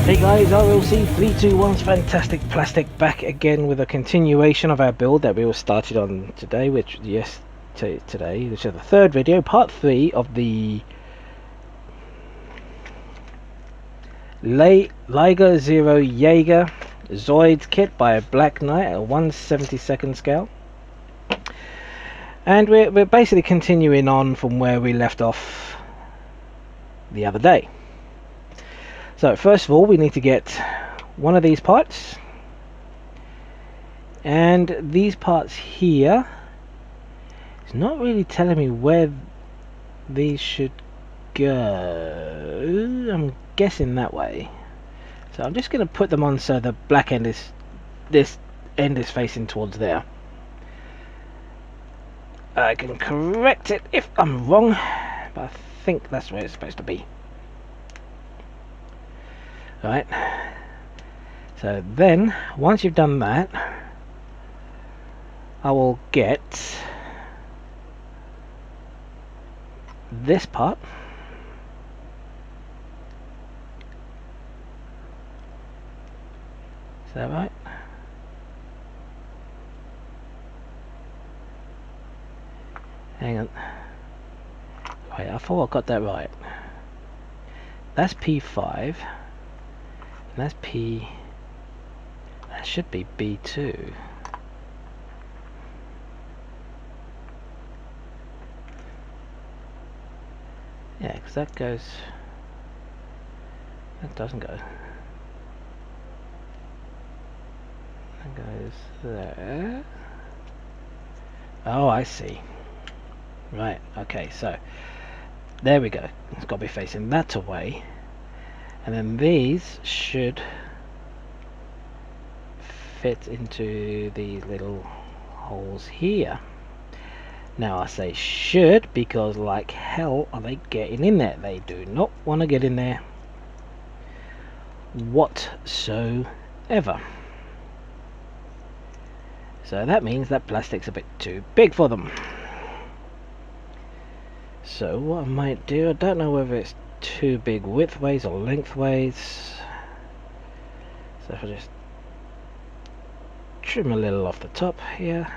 Hey guys, RLC321's Fantastic Plastic back again with a continuation of our build that we were started on today, which today, which is the third video, part 3 of the Liger Jager Zoids kit by a Black Knight at a 1/72nd scale. And we're basically continuing on from where we left off the other day. So first of all, we need to get one of these parts, and these parts here, it's not really telling me where these should go. I'm guessing that way, so I'm just going to put them on so the black end is, this end is facing towards there. I can correct it if I'm wrong, but I think that's where it's supposed to be. Right, so then once you've done that, I will get this part, is that right? Hang on, wait, I thought I got that right. That's P5. That's P. That should be B2. Yeah, because that goes. That doesn't go. That goes there. Oh, I see. Right. Okay. So there we go. It's got to be facing that away. And then these should fit into these little holes here. Now I say should because like hell are they getting in there. They do not want to get in there whatsoever. So that means that plastic's a bit too big for them. So what I might do, I don't know whether it's too big widthways or lengthways, so if I just trim a little off the top here,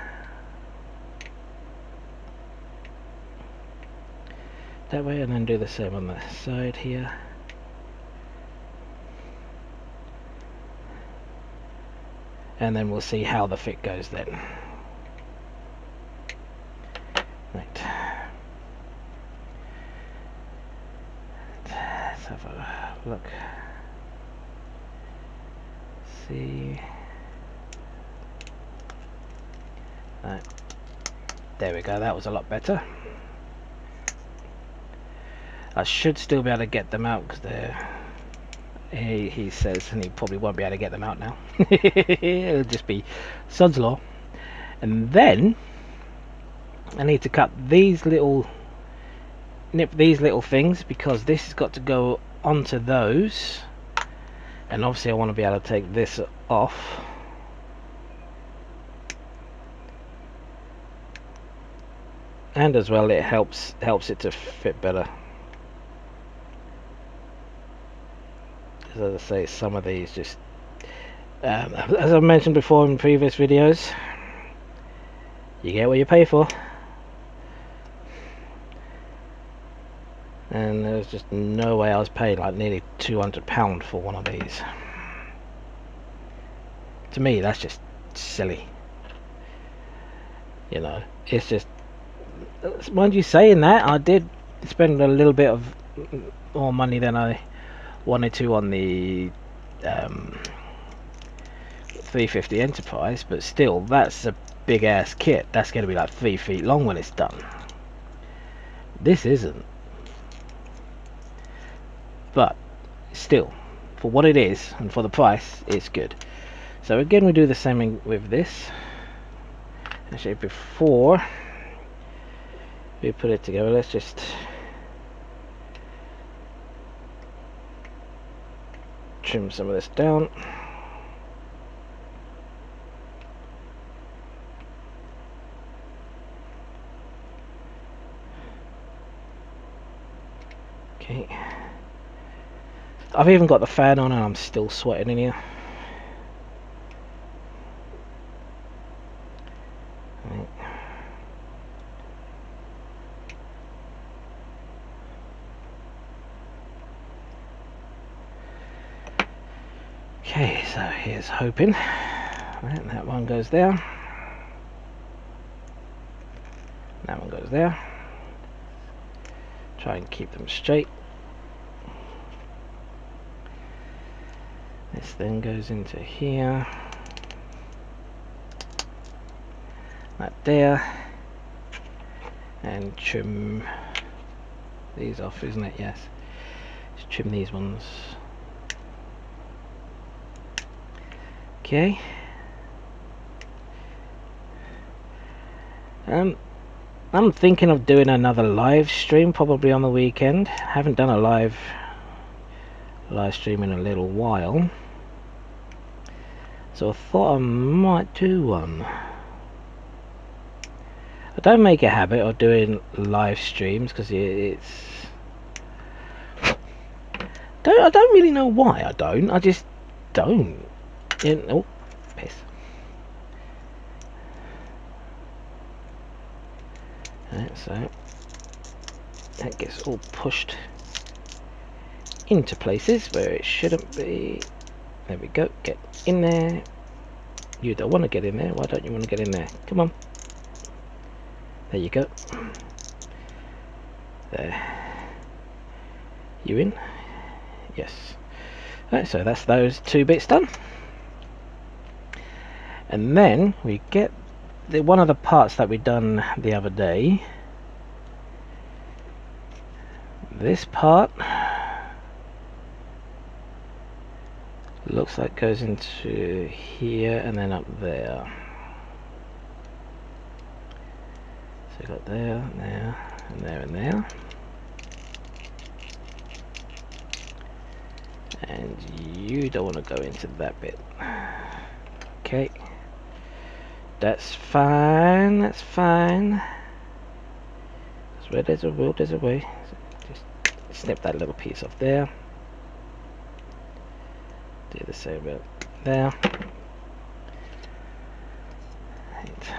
that way, and then do the same on the side here. And then we'll see how the fit goes then. Right. Let's have a look. See. Right. There we go, that was a lot better. I should still be able to get them out because they're... He says, and he probably won't be able to get them out now. It'll just be sod's law. And then I need to cut these little, nip these little things because this has got to go onto those, and obviously I want to be able to take this off. And as well, it helps it to fit better. As I say, some of these just, as I've mentioned before in previous videos, you get what you pay for. And there's just no way I was paying like nearly £200 for one of these. To me, that's just silly. You know, it's just, mind you saying that, I did spend a little bit of more money than I wanted to on the 350 Enterprise, but still, that's a big ass kit. That's going to be like 3 feet long when it's done. This isn't, but still, for what it is and for the price, it's good. So again, we do the same with this. Actually, before we put it together, let's just trim some of this down. Okay. I've even got the fan on and I'm still sweating in here. Right. Okay, so here's hoping. Right, that one goes there. That one goes there. Try and keep them straight. This then goes into here. That there. And trim these off, isn't it? Yes. Just trim these ones. Okay. I'm thinking of doing another live stream probably on the weekend. I haven't done a live stream in a little while, so I thought I might do one. I don't make a habit of doing live streams because it's I don't really know why I don't. I just don't. Oh, piss. Right, so that gets all pushed into places where it shouldn't be. There we go. Get in there. You don't want to get in there. Why don't you want to get in there? Come on. There you go. There. You in? Yes. Right, so that's those two bits done. And then we get one of the parts that we done the other day. This part looks like goes into here and then up there. So we got there, there, and there, and there. And you don't want to go into that bit. Okay. That's fine, that's fine. That's where there's a will, there's a way. So just snip that little piece off there. Do the same bit there. Right.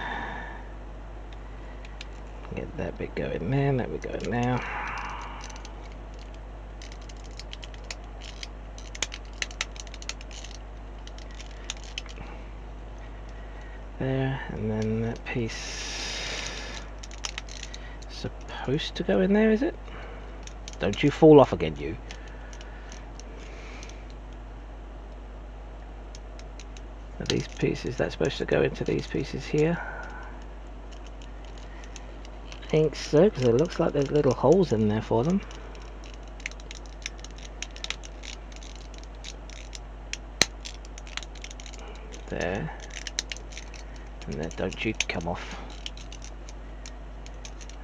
Get that bit going there, that bit going there. There, and then that piece supposed to go in there, is it? Don't you fall off again, you. Are these pieces that's supposed to go into these pieces here? I think so, because it looks like there's little holes in there for them. There. And then don't you come off.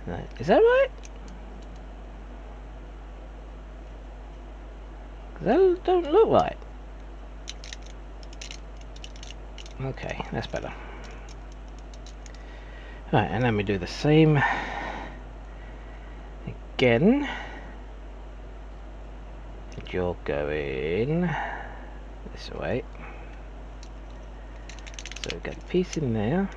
No. Is that right? That don't look right. Okay, that's better. Right, and then we do the same again. And you're going this way. So we've got a piece in there.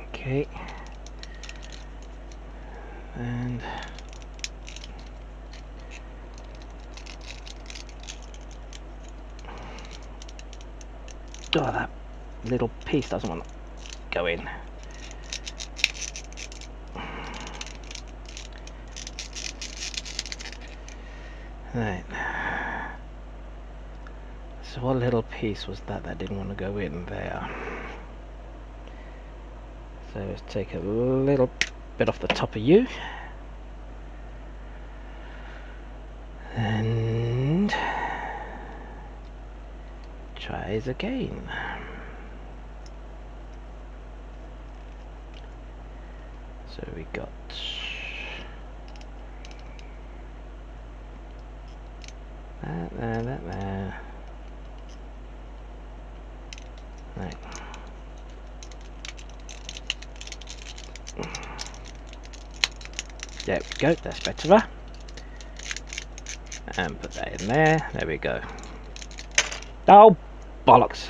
Okay. And oh, that little piece doesn't want to go in. Right. So what little piece was that didn't want to go in there? So let's take a little bit off the top of you. And tries again. So we got that there. Right. There we go, that's better. And put that in there. There we go. Oh, bollocks.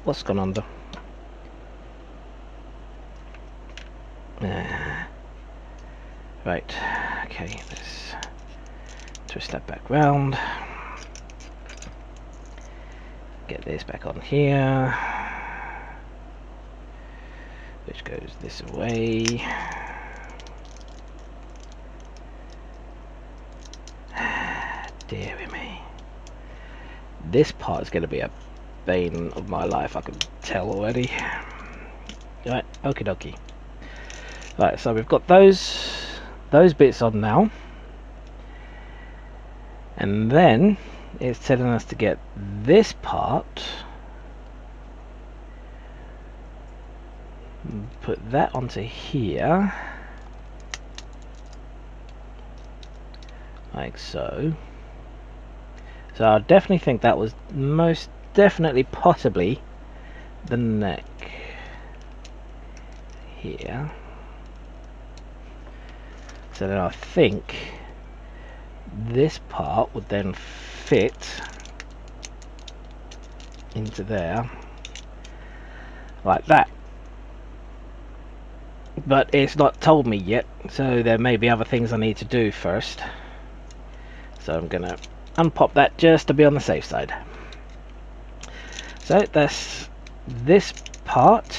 What's gone on there? Right, okay, let's twist that back round. Get this back on here. Which goes this way. Dear me. This part is going to be a bane of my life, I can tell already. Right, okie dokie. Right, so we've got those bits on now. And then it's telling us to get this part, put that onto here, like so. So I definitely think that was most definitely possibly the neck here. So then I think this part would then fit into there like that, but it's not told me yet, so there may be other things I need to do first. So I'm gonna unpop that just to be on the safe side. So that's this part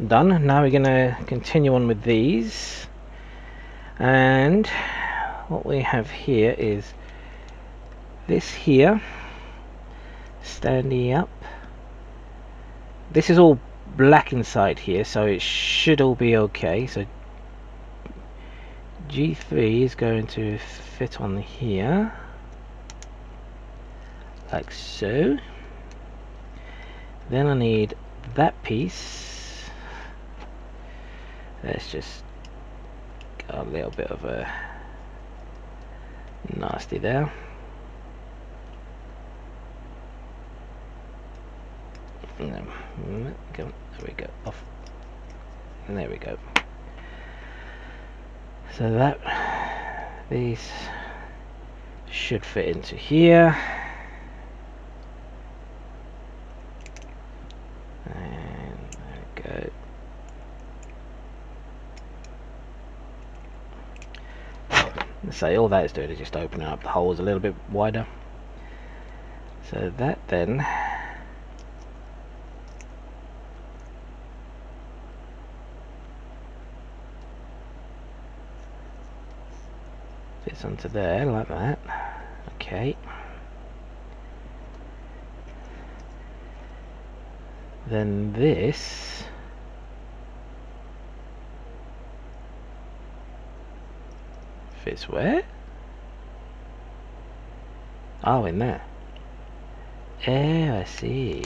done. Now we're gonna continue on with these, and what we have here is this here standing up. This is all black inside here, so it should all be okay. So G3 is going to fit on here like so. Then I need that piece. Let's just got a little bit of a nasty there. There we go. Off. And there we go. So that these should fit into here. And there we go. So all that is doing is just opening up the holes a little bit wider. So that then fits onto there like that. Okay. Then this fits where? Oh, in there. Oh, I see.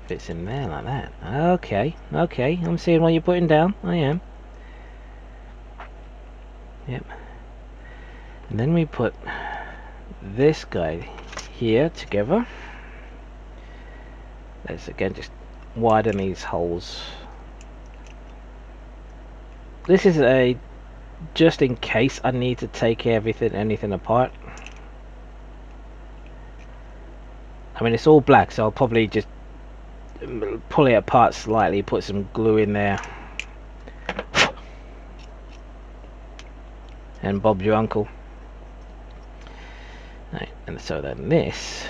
Fits in there like that. Okay, okay. I'm seeing what you're putting down. I am. Yep. And then we put this guy here together. Let's again just widen these holes. This is a just in case I need to take anything apart. I mean, it's all black, so I'll probably just pull it apart slightly, put some glue in there, and Bob's your uncle. Right, and so then this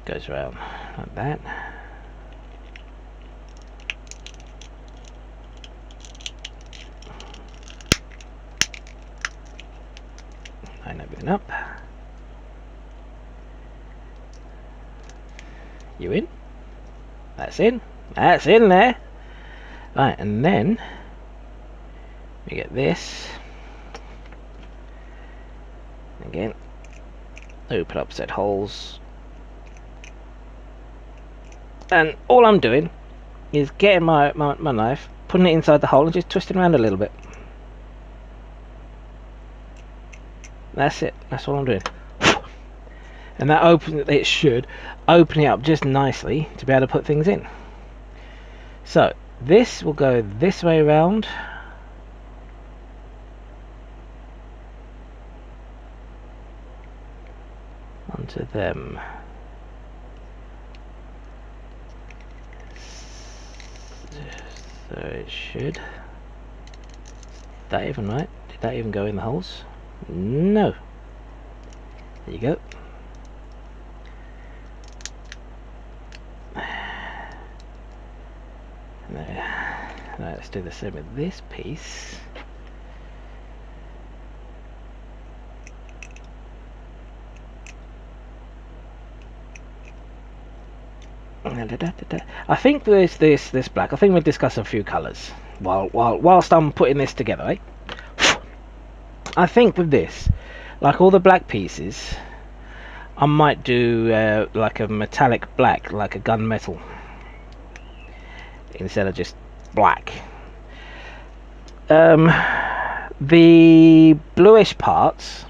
goes around like that. Line everything up. You in? That's in. That's in there. Right, and then we get this. Again, open up said holes, and all I'm doing is getting my knife, putting it inside the hole and just twisting around a little bit. That's it. That's all I'm doing. And that it should open it up just nicely to be able to put things in. So This will go this way round. Onto them. So it should. Is that even right? Did that even go in the holes? No. There you go. There. Right, let's do the same with this piece. I think there's this black. I think we'll discuss a few colours whilst I'm putting this together, eh? I think with this, like all the black pieces, I might do like a metallic black, like a gunmetal, instead of just black. The bluish parts,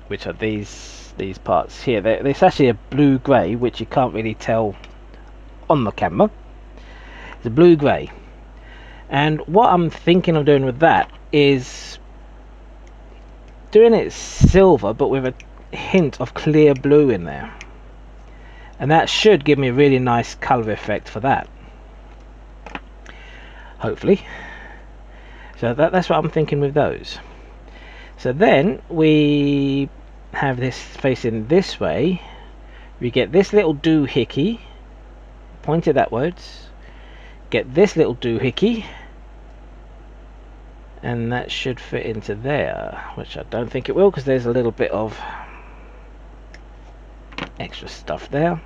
which are these parts here, there's actually a blue grey, which you can't really tell on the camera. It's a blue grey, and what I'm thinking of doing with that is doing it silver but with a hint of clear blue in there, and that should give me a really nice colour effect for that, hopefully. So that's what I'm thinking with those. So then we have this facing this way. We get this little doohickey, point it outwards, get this little doohickey, and that should fit into there, which I don't think it will, because there's a little bit of extra stuff there.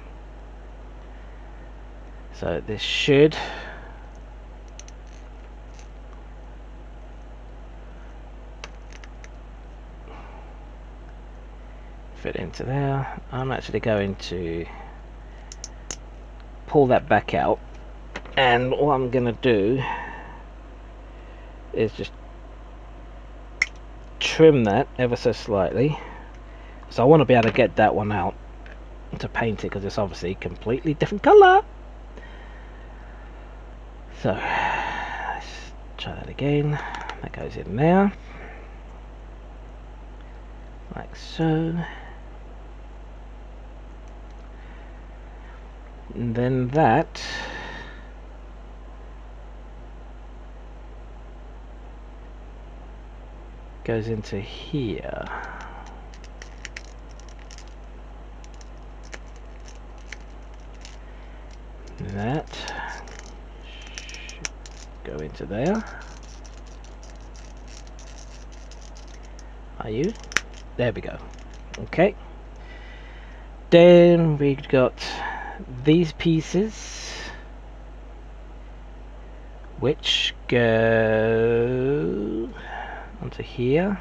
So this should fit into there. I'm actually going to pull that back out, and what I'm going to do is just trim that ever so slightly, so I want to be able to get that one out to paint it, because it's obviously completely different color. So let's try that again. That goes in there like so, and then that goes into here. That should go into there. Are you? There we go. Okay. Then we've got these pieces, which go onto here,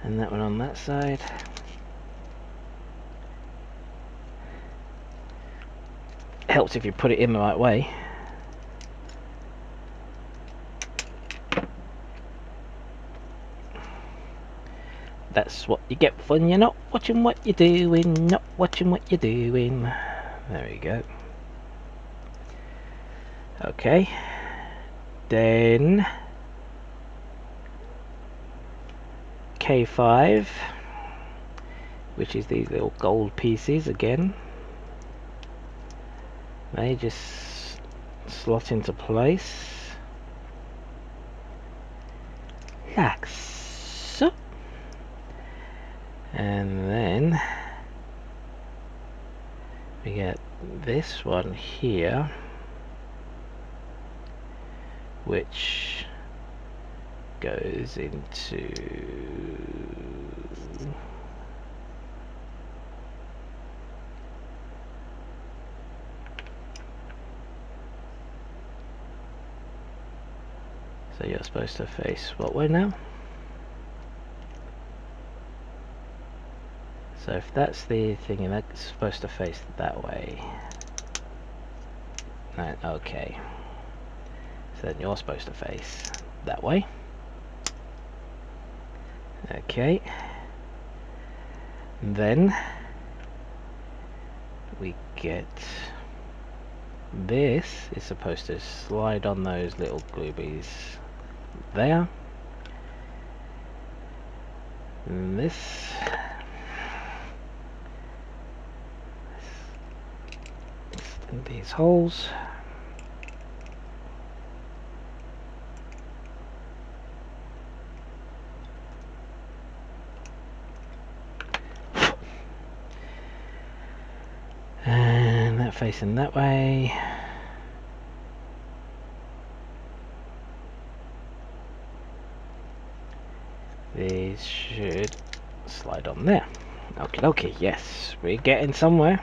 and that one on that side. Helps if you put it in the right way. That's what you get when you're not watching what you're doing, not watching what you're doing. There we go. Okay. Then K5, which is these little gold pieces again. They just slot into place like so. And then we get this one here, which goes into so you're supposed to face what way now? So if that's the thing, and that's supposed to face that way. No, okay. So then you're supposed to face that way. Okay. And then we get this is supposed to slide on those little goobies there, and this in these holes. And that facing that way. These should slide on there. Okay, yes, we're getting somewhere.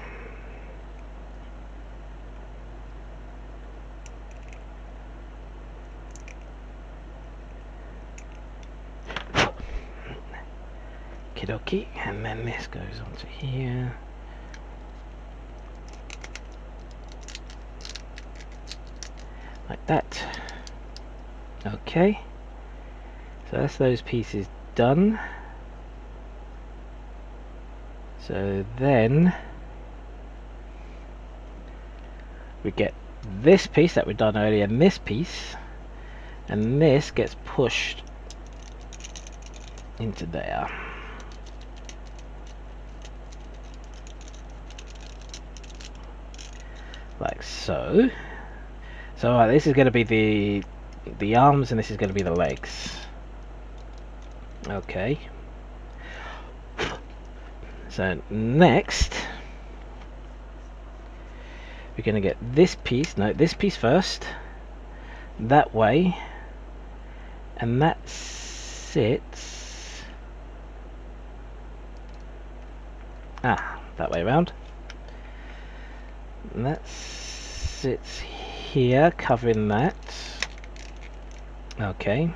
Okie, and then this goes onto here. Like that. Okay. So that's those pieces done. So then we get this piece that we done earlier, and this piece, and this gets pushed into there. Like so. So this is going to be the arms, and this is going to be the legs. Okay. So next, we're going to get this piece. No, this piece first. That way, and that sits. That way around. And that sits here, covering that. Okay.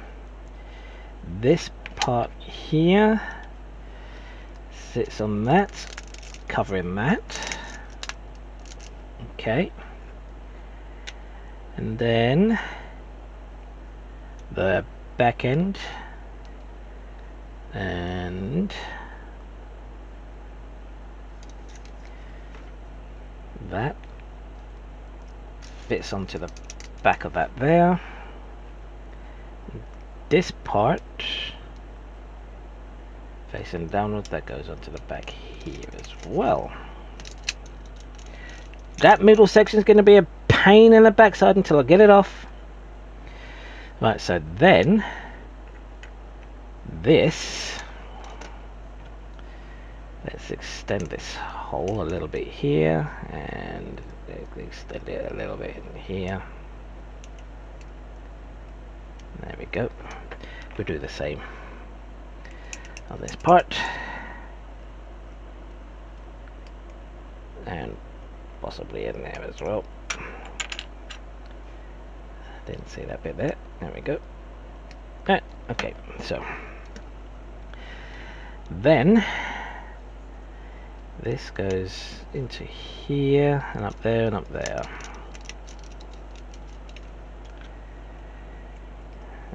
This part here sits on that, covering that. Okay. And then the back end and that fits onto the back of that there. This part facing downwards, that goes onto the back here as well. That middle section is going to be a pain in the backside until I get it off. Right, so then this, let's extend this hole a little bit here and extend it a little bit in here. There we go. We'll do the same on this part, and possibly in there as well. Didn't see that bit there. There we go. Okay, so then this goes into here and up there and up there.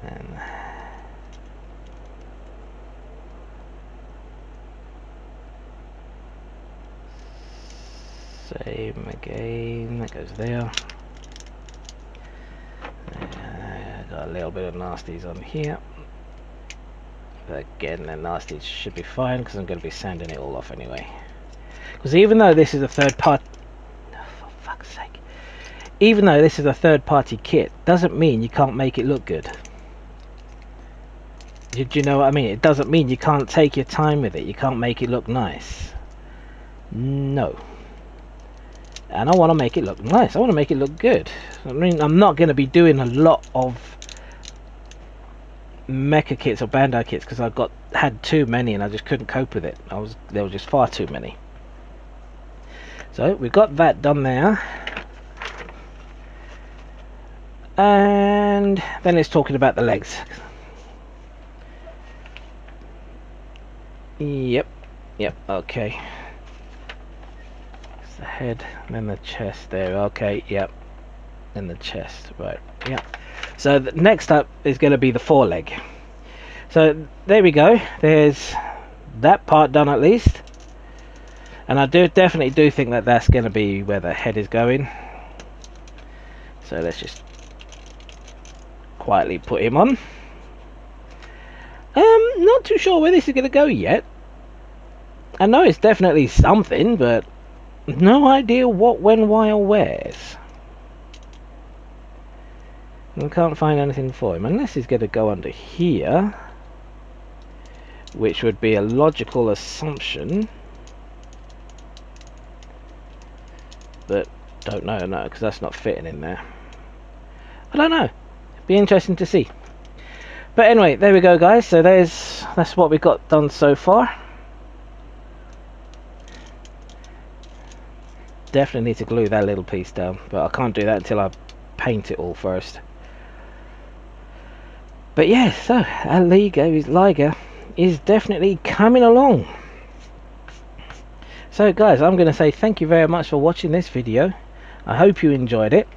And same again, that goes there. Got a little bit of nasties on here. But again, the nasties should be fine because I'm going to be sanding it all off anyway. Because even though this is a third party, for fuck's sake, even though this is a third party kit, doesn't mean you can't make it look good. Do you know what I mean? It doesn't mean you can't take your time with it. You can't make it look nice. No. And I want to make it look nice. I want to make it look good. I mean, I'm not going to be doing a lot of mecha kits or Bandai kits because I had too many and I just couldn't cope with it. There were just far too many. So we got that done there. And then it's talking about the legs. Yep, okay. It's the head, and then the chest there. Okay, yep. And the chest, right, yep. So next up is going to be the foreleg. So there we go. There's that part done at least. And I definitely do think that that's going to be where the head is going. So let's just quietly put him on. Not too sure where this is going to go yet. I know it's definitely something, but no idea what, when, why, or where's. I can't find anything for him, unless he's going to go under here, which would be a logical assumption. But don't know, no, because that's not fitting in there. I don't know. Be interesting to see. But anyway, there we go, guys. So that's what we got done so far. Definitely need to glue that little piece down, but I can't do that until I paint it all first. But yeah, so our Liger is definitely coming along. So guys, I'm going to say thank you very much for watching this video. I hope you enjoyed it.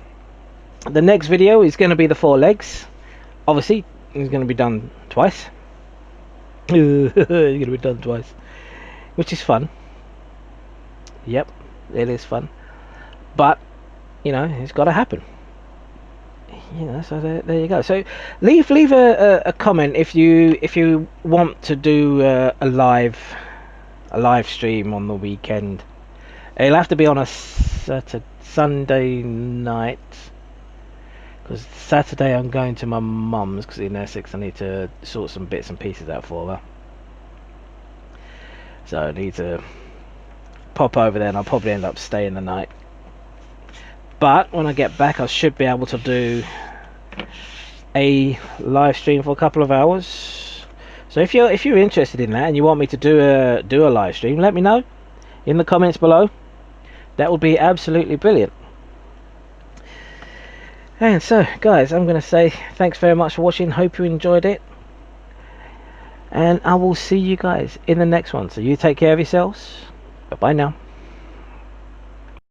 The next video is going to be the 4 legs. Obviously, it's going to be done twice. It's going to be done twice, which is fun. Yep, it is fun. But, you know, it's got to happen. You know, so there you go. So leave a comment if you want to do a live stream on the weekend. It'll have to be on a Sunday night, because Saturday I'm going to my mum's, because in Essex I need to sort some bits and pieces out for her. So I need to pop over there, and I'll probably end up staying the night. But when I get back, I should be able to do a live stream for a couple of hours. So if you're interested in that and you want me to do a live stream, let me know in the comments below. That would be absolutely brilliant. And so guys, I'm going to say thanks very much for watching. Hope you enjoyed it, and I will see you guys in the next one. So you take care of yourselves. Bye bye now.